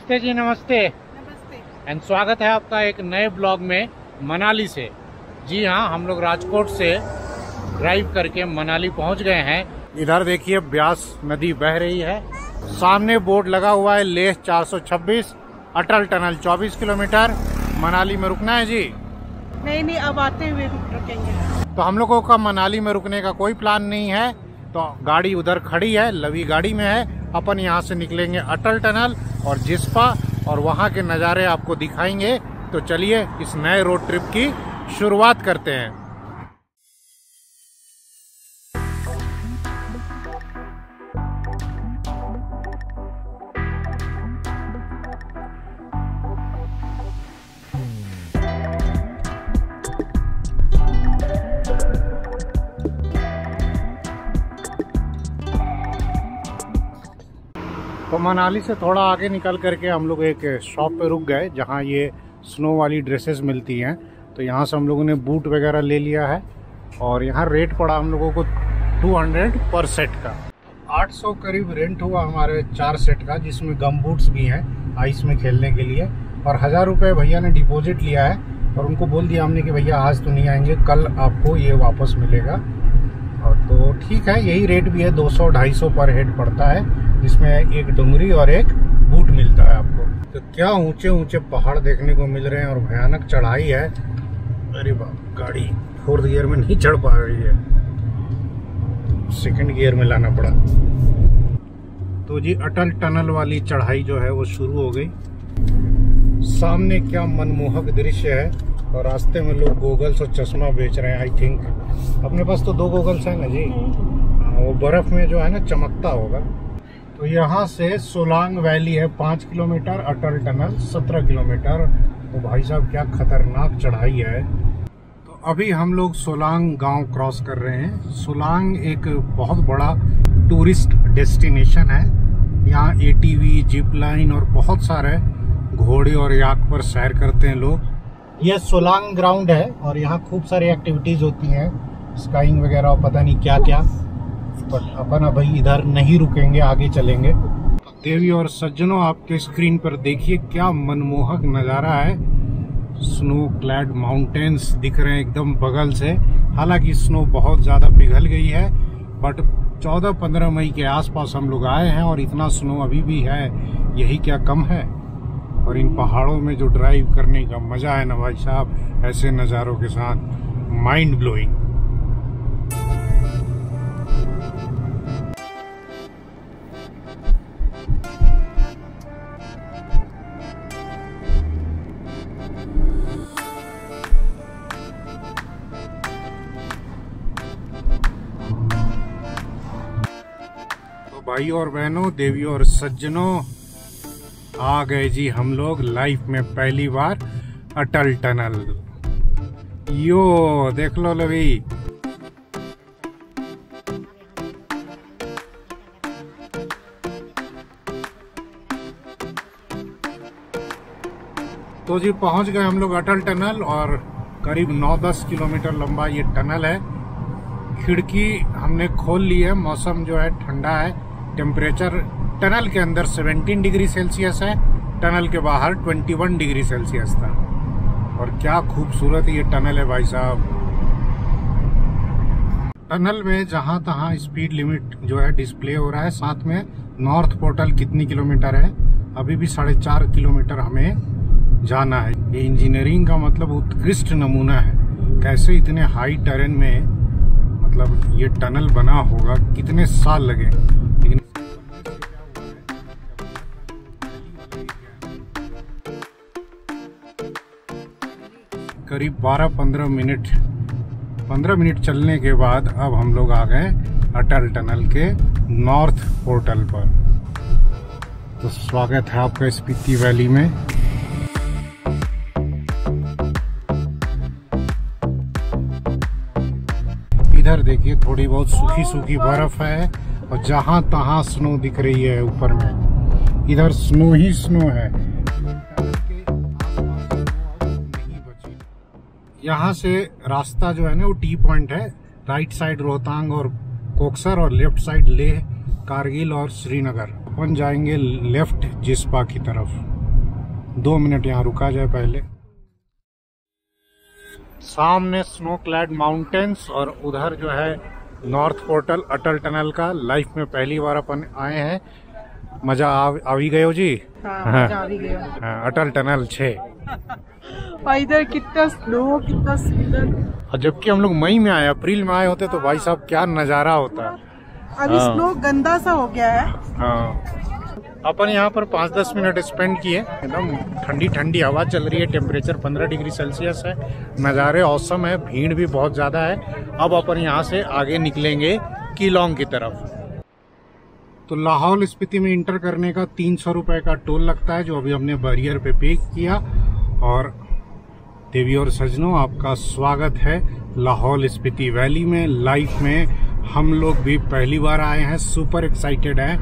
नमस्ते जी, नमस्ते एंड स्वागत है आपका एक नए ब्लॉग में मनाली से। जी हाँ, हम लोग राजकोट से ड्राइव करके मनाली पहुंच गए हैं। इधर देखिए ब्यास नदी बह रही है, सामने बोर्ड लगा हुआ है लेह 426, अटल टनल 24 किलोमीटर। मनाली में रुकना है जी? नहीं, अब आते हुए रुकेंगे। तो हम लोगों का मनाली में रुकने का कोई प्लान नहीं है, तो गाड़ी उधर खड़ी है, लवी गाड़ी में है। अपन यहाँ से निकलेंगे अटल टनल और जिस्पा और वहाँ के नज़ारे आपको दिखाएंगे। तो चलिए इस नए रोड ट्रिप की शुरुआत करते हैं। तो मनाली से थोड़ा आगे निकल करके हम लोग एक शॉप पे रुक गए जहाँ ये स्नो वाली ड्रेसेस मिलती हैं। तो यहाँ से हम लोगों ने बूट वगैरह ले लिया है और यहाँ रेट पड़ा हम लोगों को 200 पर सेट का। 800 करीब रेंट हुआ हमारे 4 सेट का, जिसमें गम बूट्स भी हैं आइस में खेलने के लिए। और 1000 रुपये भैया ने डिपॉजिट लिया है और उनको बोल दिया हमने कि भैया आज तो नहीं आएंगे, कल आपको ये वापस मिलेगा। और तो ठीक है, यही रेट भी है, 200-250 पर हेड पड़ता है, जिसमें एक डुंगरी और एक बूट मिलता है आपको। तो क्या ऊंचे ऊंचे पहाड़ देखने को मिल रहे हैं और भयानक चढ़ाई है। अरे बाप, गाड़ी 4th गियर में नहीं चढ़ पा रही है, 2nd गियर में लाना पड़ा। तो जी अटल टनल वाली चढ़ाई जो है वो शुरू हो गई। सामने क्या मनमोहक दृश्य है और रास्ते में लोग गोगल्स और चश्मा बेच रहे हैं। आई थिंक अपने पास तो 2 गोगल्स हैं ना जी, वो बर्फ में जो है ना चमकता होगा। तो यहाँ से सोलांग वैली है 5 किलोमीटर, अटल टनल 17 किलोमीटर। तो भाई साहब क्या खतरनाक चढ़ाई है। तो अभी हम लोग सोलांग गांव क्रॉस कर रहे हैं। सोलांग एक बहुत बड़ा टूरिस्ट डेस्टिनेशन है। यहाँ ATV, जिप लाइन और बहुत सारे घोड़े और याक पर सैर करते हैं लोग। यह सोलांग ग्राउंड है और यहाँ खूब सारी एक्टिविटीज होती हैं, स्काइंग वगैरह, पता नहीं क्या क्या। पर अपन अभी इधर नहीं रुकेंगे, आगे चलेंगे। देवी और सज्जनों, आपके स्क्रीन पर देखिए क्या मनमोहक नज़ारा है। स्नो क्लैड माउंटेन्स दिख रहे हैं एकदम बगल से। हालांकि स्नो बहुत ज़्यादा पिघल गई है, बट 14-15 मई के आसपास हम लोग आए हैं और इतना स्नो अभी भी है, यही क्या कम है। और इन पहाड़ों में जो ड्राइव करने का मजा है ना भाई साहब, ऐसे नज़ारों के साथ, माइंड ब्लोइंग। तो भाई और बहनों, देवी और सज्जनों, आ गए जी हम लोग लाइफ में पहली बार अटल टनल। यो देख लो लवी। तो जी पहुंच गए हम लोग अटल टनल और करीब 9-10 किलोमीटर लंबा ये टनल है। खिड़की हमने खोल ली है, मौसम जो है ठंडा है। टेम्परेचर टनल के अंदर 17 डिग्री सेल्सियस है, टनल के बाहर 21 डिग्री सेल्सियस था। और क्या खूबसूरत ये टनल है भाई साहब। टनल में जहां तहां स्पीड लिमिट जो है डिस्प्ले हो रहा है। साथ में नॉर्थ पोर्टल कितनी किलोमीटर है, अभी भी 4.5 किलोमीटर हमें जाना है। ये इंजीनियरिंग का मतलब उत्कृष्ट नमूना है। कैसे इतने हाई टेरेन में मतलब ये टनल बना होगा, कितने साल लगे। लेकिन करीब 12-15 मिनट चलने के बाद अब हम लोग आ गए अटल टनल के नॉर्थ पोर्टल पर। तो स्वागत है आपका स्पीति वैली में। इधर देखिए थोड़ी बहुत सूखी सूखी बर्फ है और जहां तहां स्नो दिख रही है ऊपर में। इधर स्नो ही स्नो है। यहाँ से रास्ता जो है ना वो टी पॉइंट है। राइट साइड रोहतांग और कोकसर और लेफ्ट साइड लेह, कारगिल और श्रीनगर। अपन जाएंगे लेफ्ट जिस्पा की तरफ। 2 मिनट यहाँ रुका जाए पहले। सामने स्नो क्लैड माउंटेन्स और उधर जो है नॉर्थ पोर्टल अटल टनल का। लाइफ में पहली बार अपन आए हैं। मजा आ भी गए हो जी? हाँ, मजा आ भी गया। हाँ, अटल टनल 6। और इधर कितना स्नो, कितना सुंदर। और जबकि हम लोग मई में आए, अप्रैल में आए होते तो भाई साहब क्या नजारा होता। अभी स्नो गंदा सा हो गया है। हाँ, अपन यहाँ पर 5-10 मिनट स्पेंड किए। एकदम ठंडी ठंडी हवा चल रही है, टेम्परेचर 15 डिग्री सेल्सियस है, नज़ारे औसम है, भीड़ भी बहुत ज़्यादा है। अब अपन यहाँ से आगे निकलेंगे कीलोंग की तरफ। तो लाहौल स्पीति में इंटर करने का 300 रुपये का टोल लगता है, जो अभी हमने बैरियर पे पे किया। और देवी और सजनों, आपका स्वागत है लाहौल स्पीति वैली में। लाइफ में हम लोग भी पहली बार आए हैं, सुपर एक्साइटेड हैं।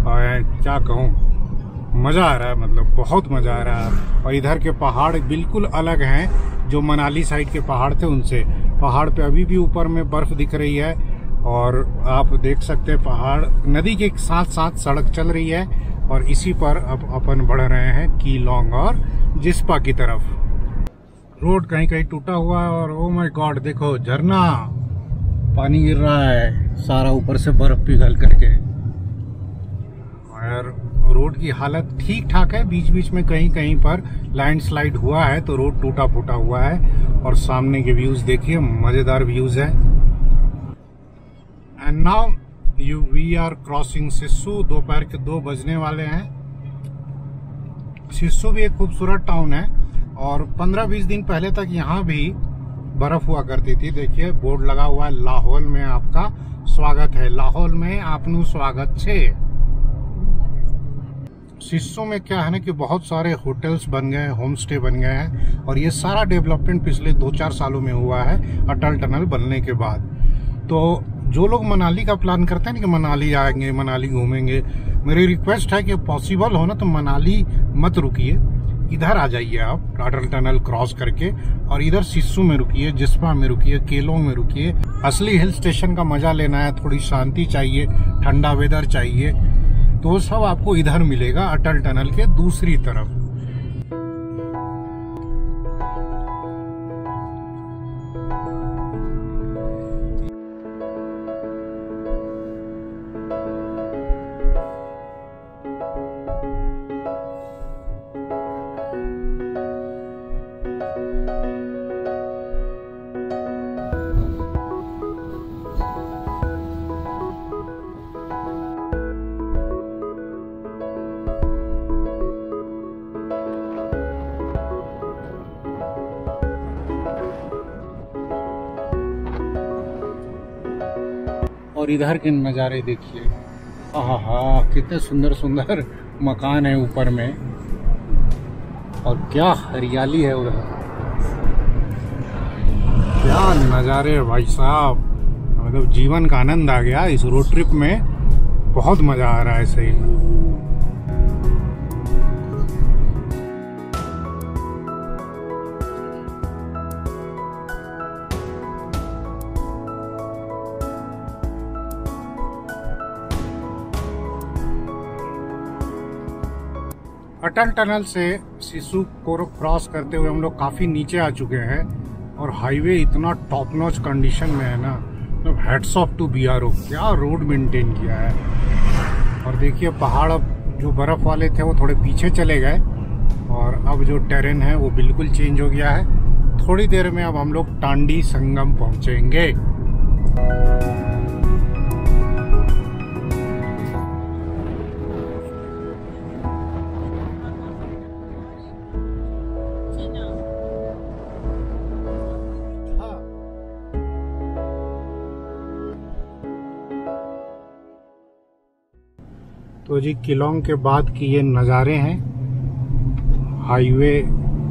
और क्या कहूँ, मज़ा आ रहा है, मतलब बहुत मज़ा आ रहा है। और इधर के पहाड़ बिल्कुल अलग हैं जो मनाली साइड के पहाड़ थे उनसे। पहाड़ पे अभी भी ऊपर में बर्फ़ दिख रही है और आप देख सकते हैं पहाड़, नदी के साथ साथ सड़क चल रही है। और इसी पर अब अपन बढ़ रहे हैं कीलोंग और जिस्पा की तरफ। रोड कहीं कहीं टूटा हुआ है और ओ माय गॉड, देखो झरना, पानी गिर रहा है सारा ऊपर से बर्फ पिघल करके। और रोड की हालत ठीक ठाक है, बीच बीच में कहीं कहीं पर लैंडस्लाइड हुआ है तो रोड टूटा फूटा हुआ है। और सामने के व्यूज देखिए, मजेदार व्यूज है। And now we are crossing Sissu. दोपहर के 2 बजने वाले हैं। सिस्सू भी एक खूबसूरत टाउन है और 15-20 दिन पहले तक यहाँ भी बर्फ हुआ करती थी। देखिए बोर्ड लगा हुआ है, लाहौल में आपका स्वागत है, लाहौल में आपनु स्वागत छे। सिस्सू में क्या है ना कि बहुत सारे होटल्स बन गए हैं, होम स्टे बन गए हैं। और ये सारा डेवलपमेंट पिछले 2-4 सालों में हुआ है अटल टनल बनने के बाद। तो जो लोग मनाली का प्लान करते हैं ना कि मनाली आएंगे, मनाली घूमेंगे, मेरी रिक्वेस्ट है कि पॉसिबल हो ना तो मनाली मत रुकिए, इधर आ जाइए आप अटल टनल क्रॉस करके और इधर सिस्सू में रुकिए, जिस्पा में रुकिए, केलोंग में रुकिए। असली हिल स्टेशन का मजा लेना है, थोड़ी शांति चाहिए, ठंडा वेदर चाहिए, तो सब आपको इधर मिलेगा अटल टनल के दूसरी तरफ। और इधर के नज़ारे देखिए, आहा कितने सुंदर सुंदर मकान है ऊपर में और क्या हरियाली है उधर, क्या नज़ारे भाई साहब। मतलब जीवन का आनंद आ गया इस रोड ट्रिप में, बहुत मजा आ रहा है सही में। अटल टनल से सिस्सू को क्रॉस करते हुए हम लोग काफ़ी नीचे आ चुके हैं और हाईवे इतना टॉप नॉच कंडीशन में है ना, मतलब हैट्स ऑफ टू बीआरओ, क्या रोड मेंटेन किया है। और देखिए पहाड़ अब जो बर्फ़ वाले थे वो थोड़े पीछे चले गए और अब जो टेरेन है वो बिल्कुल चेंज हो गया है। थोड़ी देर में अब हम लोग टांडी संगम पहुँचेंगे। तो जी कीलोंग के बाद की ये नज़ारे हैं, हाईवे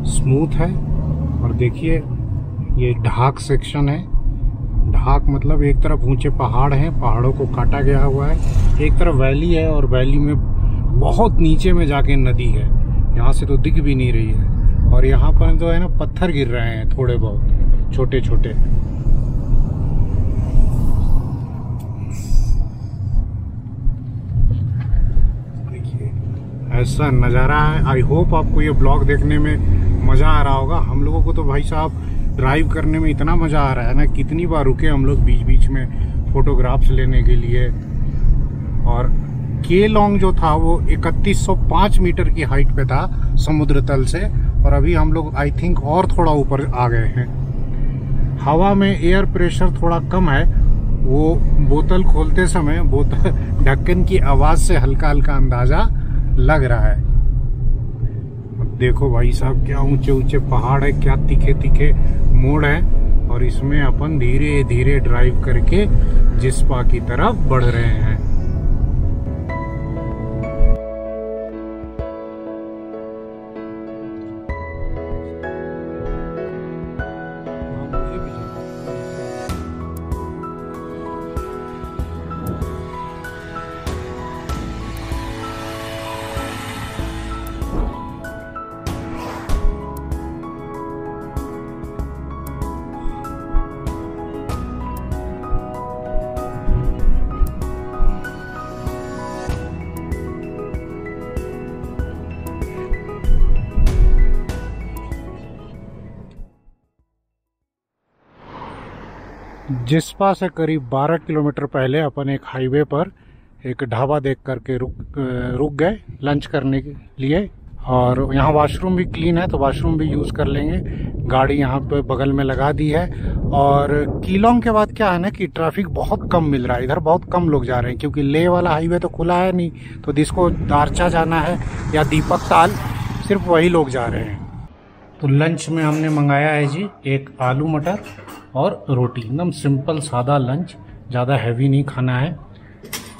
स्मूथ है और देखिए ये ढाक सेक्शन है। ढाक मतलब एक तरफ ऊंचे पहाड़ हैं, पहाड़ों को काटा गया हुआ है, एक तरफ वैली है और वैली में बहुत नीचे में जाके नदी है, यहाँ से तो दिख भी नहीं रही है। और यहाँ पर जो है ना पत्थर गिर रहे हैं थोड़े बहुत छोटे छोटे। ऐसा नज़ारा है। आई होप आपको ये ब्लॉग देखने में मज़ा आ रहा होगा। हम लोगों को तो भाई साहब ड्राइव करने में इतना मज़ा आ रहा है ना, कितनी बार रुके हम लोग बीच बीच में फोटोग्राफ्स लेने के लिए। और केलोंग जो था वो 3105 मीटर की हाइट पे था समुद्र तल से, और अभी हम लोग आई थिंक और थोड़ा ऊपर आ गए हैं। हवा में एयर प्रेशर थोड़ा कम है, वो बोतल खोलते समय बोतल ढक्कन की आवाज़ से हल्का हल्का अंदाज़ा लग रहा है। अब देखो भाई साहब क्या ऊंचे ऊंचे पहाड़ है, क्या तीखे तीखे मोड़ है, और इसमें अपन धीरे धीरे ड्राइव करके जिस्पा की तरफ बढ़ रहे हैं। जिस्पा से करीब 12 किलोमीटर पहले अपन एक हाईवे पर एक ढाबा देख करके रुक गए लंच करने के लिए। और यहाँ वॉशरूम भी क्लीन है, तो वॉशरूम भी यूज़ कर लेंगे। गाड़ी यहाँ पे बगल में लगा दी है। और कीलोंग के बाद क्या है ना कि ट्रैफिक बहुत कम मिल रहा है, इधर बहुत कम लोग जा रहे हैं, क्योंकि ले वाला हाईवे तो खुला है नहीं, तो जिसको दारचा जाना है या दीपक ताल सिर्फ वही लोग जा रहे हैं। तो लंच में हमने मंगाया है जी एक आलू मटर और रोटी, एकदम सिंपल सादा लंच, ज़्यादा हैवी नहीं खाना है।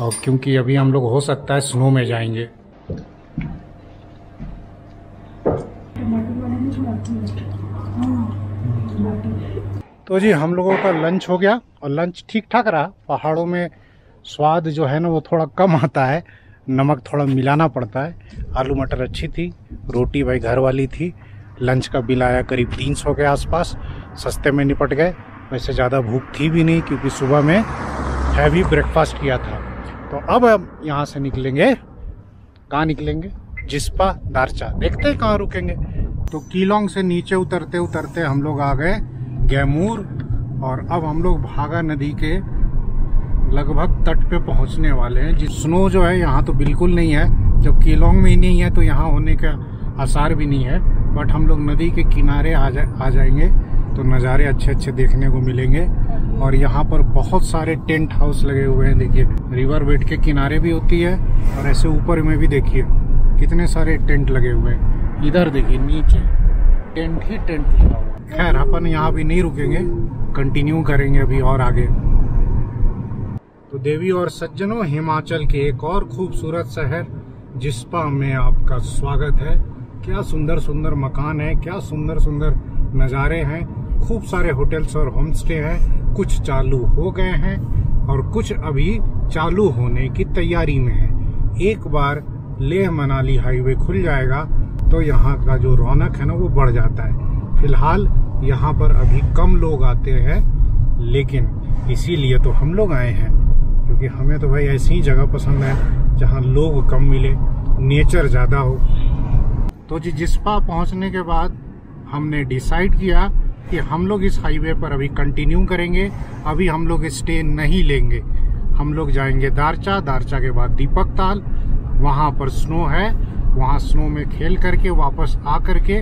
और क्योंकि अभी हम लोग हो सकता है स्नो में जाएंगे। तो जी हम लोगों का लंच हो गया, और लंच ठीक ठाक रहा। पहाड़ों में स्वाद जो है ना वो थोड़ा कम आता है, नमक थोड़ा मिलाना पड़ता है। आलू मटर अच्छी थी, रोटी भाई घर वाली थी। लंच का बिल आया करीब 300 के आसपास, सस्ते में निपट गए। वैसे ज़्यादा भूख थी भी नहीं, क्योंकि सुबह में हैवी ब्रेकफास्ट किया था। तो अब हम यहाँ से निकलेंगे, कहाँ निकलेंगे? जिस्पा दारचा, देखते हैं कहाँ रुकेंगे। तो कीलोंग से नीचे उतरते उतरते हम लोग आ गए गैमूर, और अब हम लोग भागा नदी के लगभग तट पे पहुँचने वाले हैं। जिस स्नो जो है यहाँ तो बिल्कुल नहीं है, जब कीलोंग में ही नहीं है तो यहाँ होने का आसार भी नहीं है। बट हम लोग नदी के किनारे आ जाएंगे तो नज़ारे अच्छे अच्छे देखने को मिलेंगे। और यहाँ पर बहुत सारे टेंट हाउस लगे हुए हैं। देखिए रिवर बेड के किनारे भी होती है, और ऐसे ऊपर में भी देखिए कितने सारे टेंट लगे हुए हैं। इधर देखिए नीचे टेंट ही टेंट लगा हुआ है। खैर अपन यहाँ भी नहीं रुकेंगे, कंटिन्यू करेंगे अभी और आगे। तो देवी और सज्जनों, हिमाचल के एक और खूबसूरत शहर जिस्पा में आपका स्वागत है। क्या सुंदर सुंदर मकान है, क्या सुंदर सुंदर नज़ारे हैं। खूब सारे होटल्स और होम स्टे हैं, कुछ चालू हो गए हैं और कुछ अभी चालू होने की तैयारी में है। एक बार लेह मनाली हाईवे खुल जाएगा तो यहाँ का जो रौनक है ना वो बढ़ जाता है। फिलहाल यहाँ पर अभी कम लोग आते हैं, लेकिन इसीलिए तो हम लोग आए हैं, क्योंकि हमें तो भाई ऐसी ही जगह पसंद है जहाँ लोग कम मिले, नेचर ज़्यादा हो। तो जी जिस्पा पहुँचने के बाद हमने डिसाइड किया कि हम लोग इस हाईवे पर अभी कंटिन्यू करेंगे। अभी हम लोग स्टे नहीं लेंगे, हम लोग जाएंगे दारचा, दारचा के बाद दीपक ताल। वहाँ पर स्नो है, वहाँ स्नो में खेल करके वापस आ करके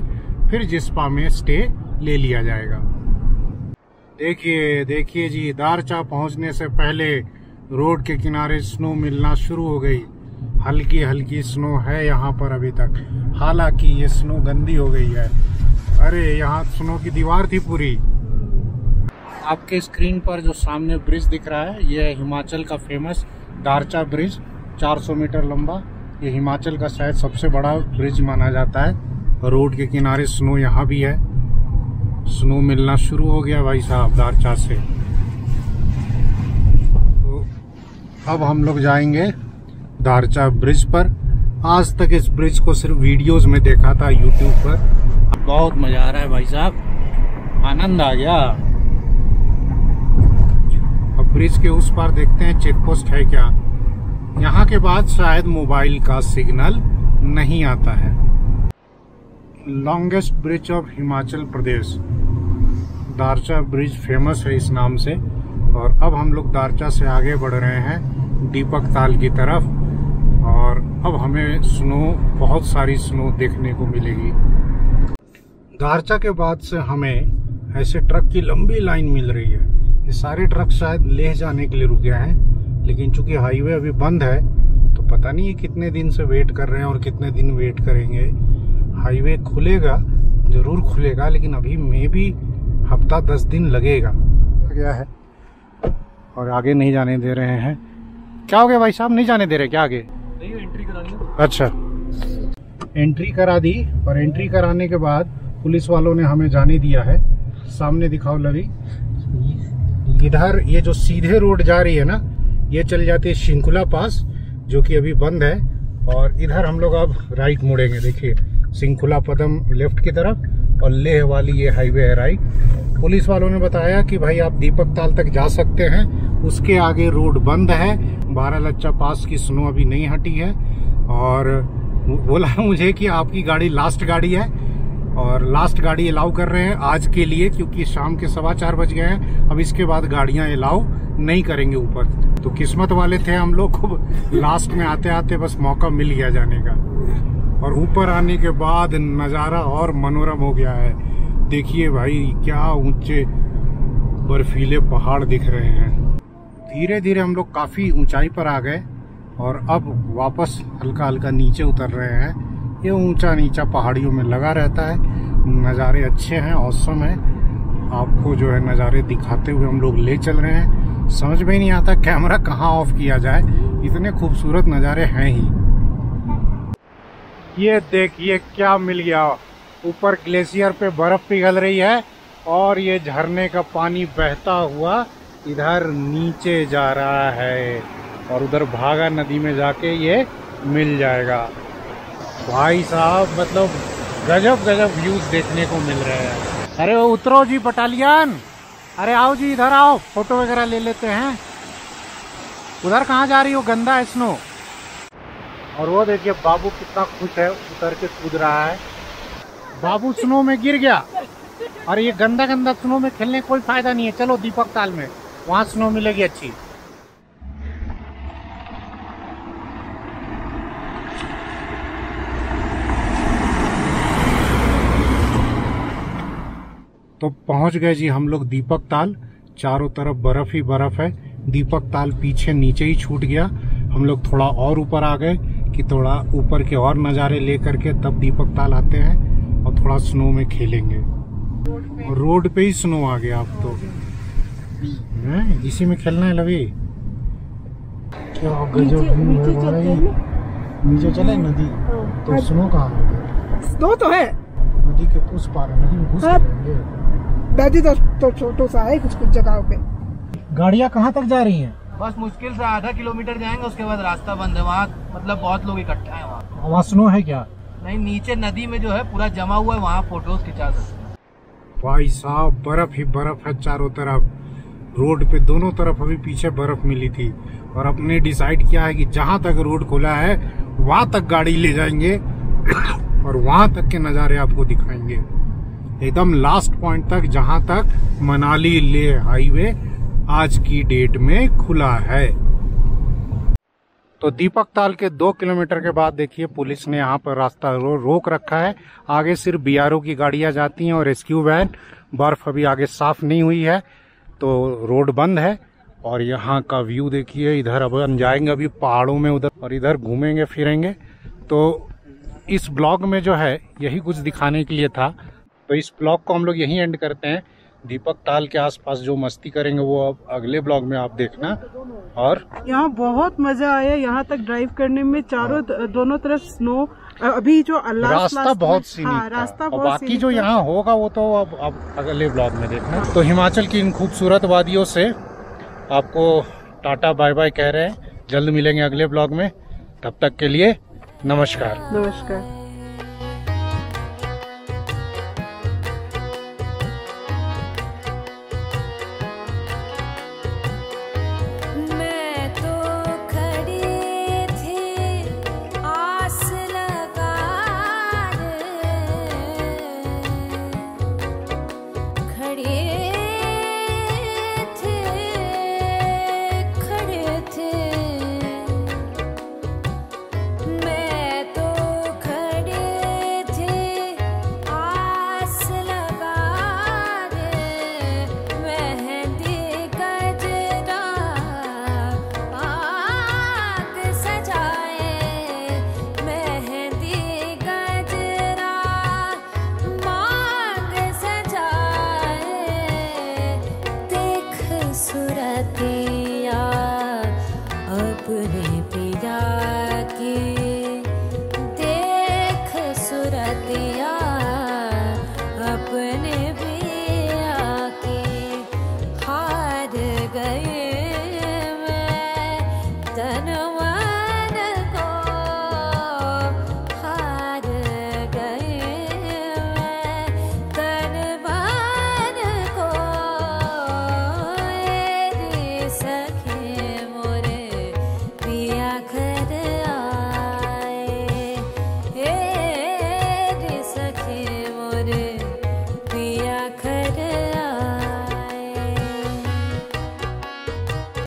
फिर जिस्पा में स्टे ले लिया जाएगा। देखिए देखिए जी, दारचा पहुँचने से पहले रोड के किनारे स्नो मिलना शुरू हो गई। हल्की हल्की स्नो है यहाँ पर अभी तक, हालांकि ये स्नो गंदी हो गई है। अरे यहाँ स्नो की दीवार थी पूरी। आपके स्क्रीन पर जो सामने ब्रिज दिख रहा है, ये है हिमाचल का फेमस दारचा ब्रिज, 400 मीटर लंबा। ये हिमाचल का शायद सबसे बड़ा ब्रिज माना जाता है। रोड के किनारे स्नो यहाँ भी है। स्नो मिलना शुरू हो गया भाई साहब दारचा से। तो अब हम लोग जाएंगे दारचा ब्रिज पर। आज तक इस ब्रिज को सिर्फ वीडियोस में देखा था यूट्यूब पर। बहुत मजा आ रहा है भाई साहब, आनंद आ गया। अब ब्रिज के उस पार देखते हैं चेक पोस्ट है क्या। यहाँ के बाद शायद मोबाइल का सिग्नल नहीं आता है। Longest bridge of Himachal Pradesh, Darcha bridge famous है इस नाम से। और अब हम लोग दारचा से आगे बढ़ रहे हैं दीपक ताल की तरफ, और अब हमें स्नो, बहुत सारी स्नो देखने को मिलेगी। दारचा के बाद से हमें ऐसे ट्रक की लंबी लाइन मिल रही है। ये सारे ट्रक शायद लेह जाने के लिए रुके हैं, लेकिन चूंकि हाईवे अभी बंद है तो पता नहीं है कितने दिन से वेट कर रहे हैं और कितने दिन वेट करेंगे। हाईवे खुलेगा, जरूर खुलेगा, लेकिन अभी मे भी हफ्ता 10 दिन लगेगा। गया है और आगे नहीं जाने दे रहे हैं। क्या हो गया भाई साहब, नहीं जाने दे रहे क्या आगे? नहीं, एंट्री करानी है। अच्छा, एंट्री करा दी, और एंट्री कराने के बाद पुलिस वालों ने हमें जाने दिया है। सामने दिखाओ लवी, इधर ये जो सीधे रोड जा रही है ना, ये चल जाती है शिंकुला पास, जो कि अभी बंद है। और इधर हम लोग अब राइट मुड़ेंगे। देखिए, शिंकुला पदम लेफ्ट की तरफ और लेह वाली ये हाईवे है राइट। पुलिस वालों ने बताया कि भाई आप दीपक ताल तक जा सकते हैं, उसके आगे रोड बंद है। 12 लच्चा पास की स्नो अभी नहीं हटी है। और बोला मुझे कि आपकी गाड़ी लास्ट गाड़ी है, और लास्ट गाड़ी अलाउ कर रहे हैं आज के लिए, क्योंकि शाम के 4:15 बज गए हैं। अब इसके बाद गाड़ियां अलाउ नहीं करेंगे ऊपर। तो किस्मत वाले थे हम लोग को, लास्ट में आते आते बस मौका मिल गया जाने का। और ऊपर आने के बाद नज़ारा और मनोरम हो गया है। देखिए भाई, क्या ऊंचे बर्फीले पहाड़ दिख रहे हैं। धीरे धीरे हम लोग काफी ऊंचाई पर आ गए और अब वापस हल्का हल्का नीचे उतर रहे हैं। ये ऊंचा नीचा पहाड़ियों में लगा रहता है। नज़ारे अच्छे हैं, औसम है। आपको जो है नज़ारे दिखाते हुए हम लोग ले चल रहे हैं। समझ में ही नहीं आता कैमरा कहाँ ऑफ किया जाए, इतने खूबसूरत नज़ारे हैं ही। ये देखिए क्या मिल गया, ऊपर ग्लेशियर पे बर्फ पिघल रही है और ये झरने का पानी बहता हुआ इधर नीचे जा रहा है, और उधर भागा नदी में जाके ये मिल जाएगा। भाई साहब, मतलब गजब गजब व्यूज देखने को मिल रहे हैं। अरे वो उतरो जी बटालियन, अरे आओ जी इधर आओ, फोटो वगैरह ले लेते हैं। उधर कहाँ जा रही हो, गंदा है स्नो। और वो देखिए बाबू कितना खुश है, उतर के कूद रहा है। बाबू स्नो में गिर गया, और ये गंदा गंदा स्नो में खेलने कोई फायदा नहीं है। चलो दीपक ताल में, वहाँ स्नो मिलेगी अच्छी। तो पहुंच गए जी हम लोग दीपक ताल। चारों तरफ बर्फ ही बर्फ है। दीपक ताल पीछे नीचे ही छूट गया। हम लोग थोड़ा और ऊपर आ गए कि थोड़ा ऊपर के और नज़ारे ले करके तब दीपक ताल आते हैं और थोड़ा स्नो में खेलेंगे। और रोड पे ही स्नो आ गया अब तो। इसी में खेलना है लवी। क्या गजब व्यू है भाई। नीचे चले नदी तो स्नो कहाँ आ गया? स्नो तो है, नदी के उस पार है, नदी में घुस जाएंगे। नदी तो छोटो सा है कुछ कुछ जगहों पे। गाड़ियाँ कहाँ तक जा रही हैं? बस मुश्किल से आधा किलोमीटर जाएंगे, उसके बाद रास्ता बंद है। वहाँ मतलब बहुत लोग इकट्ठा है। वहाँ स्नो है क्या? नहीं, नीचे नदी में जो है पूरा जमा हुआ है, वहाँ फोटोज खिंचा सकते हैं। भाई साहब, बर्फ ही बर्फ है चारों तरफ। रोड पे दोनों तरफ अभी पीछे बर्फ मिली थी, और अपने डिसाइड किया है कि जहाँ तक रोड खुला है वहाँ तक गाड़ी ले जाएंगे और वहाँ तक के नज़ारे आपको दिखाएंगे, एकदम लास्ट पॉइंट तक, जहाँ तक मनाली लेह हाईवे आज की डेट में खुला है। तो दीपक ताल के 2 किलोमीटर के बाद देखिए पुलिस ने यहाँ पर रास्ता रोक रखा है। आगे सिर्फ बीआरओ की गाड़ियां जाती हैं और रेस्क्यू वैन। बर्फ अभी आगे साफ नहीं हुई है तो रोड बंद है। और यहाँ का व्यू देखिए, इधर अब हम जाएंगे अभी पहाड़ों में उधर, और इधर घूमेंगे फिरेंगे। तो इस ब्लॉग में जो है यही कुछ दिखाने के लिए था। तो इस ब्लॉग को हम लोग यहीं एंड करते हैं। दीपक ताल के आसपास जो मस्ती करेंगे वो अब अगले ब्लॉग में आप देखना। और यहाँ बहुत मजा आया, यहाँ तक ड्राइव करने में। चारों दोनों तरफ स्नो। अभी जो रास्ता बहुत सीनिक था, और बाकी जो यहाँ होगा वो तो अब अगले ब्लॉग में देखना। तो हिमाचल की इन खूबसूरत वादियों से आपको टाटा बाय बाय कह रहे हैं। जल्द मिलेंगे अगले ब्लॉग में, तब तक के लिए नमस्कार। नमस्कार।